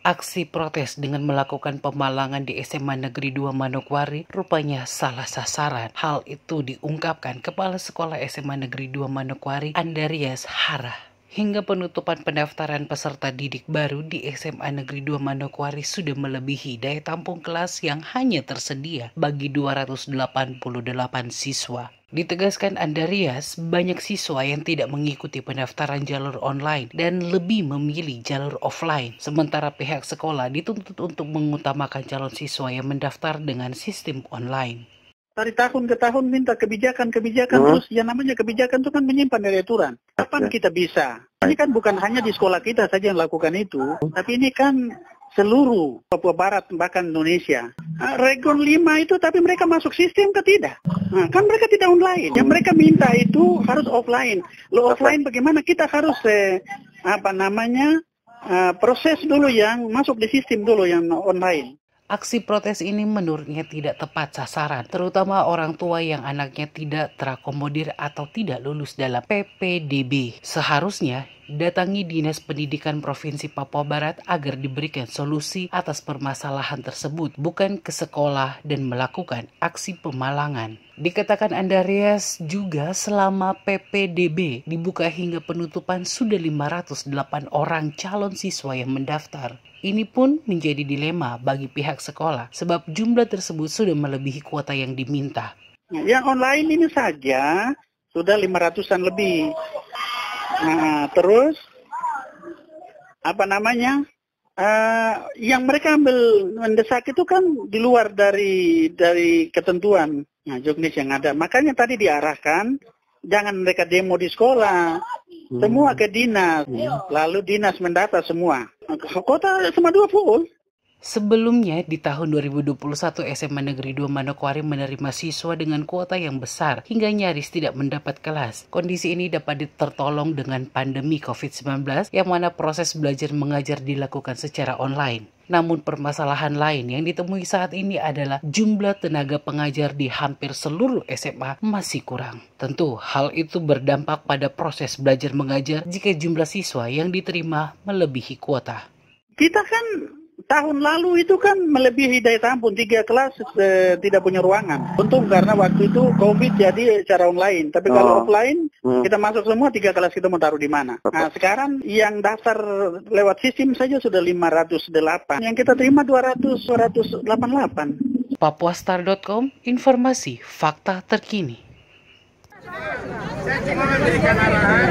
Aksi protes dengan melakukan pemalangan di SMA Negeri 2 Manokwari rupanya salah sasaran. Hal itu diungkapkan Kepala Sekolah SMA Negeri 2 Manokwari, Andarias Hara. Hingga penutupan pendaftaran peserta didik baru di SMA Negeri 2 Manokwari sudah melebihi daya tampung kelas yang hanya tersedia bagi 288 siswa. Ditegaskan Andarias, banyak siswa yang tidak mengikuti pendaftaran jalur online dan lebih memilih jalur offline. Sementara pihak sekolah dituntut untuk mengutamakan calon siswa yang mendaftar dengan sistem online. Dari tahun ke tahun minta kebijakan terus yang namanya kebijakan itu kan menyimpan dari aturan. Kapan kita bisa? Ini kan bukan hanya di sekolah kita saja yang lakukan itu, tapi ini kan seluruh Papua Barat bahkan Indonesia. Region 5 itu tapi mereka masuk sistem ke tidak? Kan mereka tidak online. Yang mereka minta itu harus offline. Lo offline bagaimana? Kita harus proses dulu yang masuk di sistem dulu yang online. Aksi protes ini menurutnya tidak tepat sasaran, terutama orang tua yang anaknya tidak terakomodir atau tidak lulus dalam PPDB. Seharusnya datangi Dinas Pendidikan Provinsi Papua Barat agar diberikan solusi atas permasalahan tersebut, bukan ke sekolah dan melakukan aksi pemalangan. Dikatakan Andarias juga selama PPDB dibuka hingga penutupan sudah 508 orang calon siswa yang mendaftar. Ini pun menjadi dilema bagi pihak sekolah sebab jumlah tersebut sudah melebihi kuota yang diminta. Yang online ini saja sudah 500-an lebih. Terus yang mereka ambil mendesak itu kan di luar dari ketentuan juknis yang ada. Makanya tadi diarahkan jangan mereka demo di sekolah, semua ke dinas, lalu dinas mendata semua. Kota SMA 2 full. Sebelumnya, di tahun 2021, SMA Negeri 2 Manokwari menerima siswa dengan kuota yang besar hingga nyaris tidak mendapat kelas. Kondisi ini dapat tertolong dengan pandemi COVID-19 yang mana proses belajar mengajar dilakukan secara online. Namun permasalahan lain yang ditemui saat ini adalah jumlah tenaga pengajar di hampir seluruh SMA masih kurang. Tentu hal itu berdampak pada proses belajar mengajar jika jumlah siswa yang diterima melebihi kuota. Kita kan tahun lalu itu kan melebihi daya tampung, 3 kelas tidak punya ruangan. Untung karena waktu itu COVID jadi secara online. Tapi kalau offline kita masuk semua 3 kelas kita mau taruh di mana. Nah sekarang yang daftar lewat sistem saja sudah 508. Yang kita terima 288. Papuastar.com, informasi fakta terkini. Saya cuma memberikan arahan.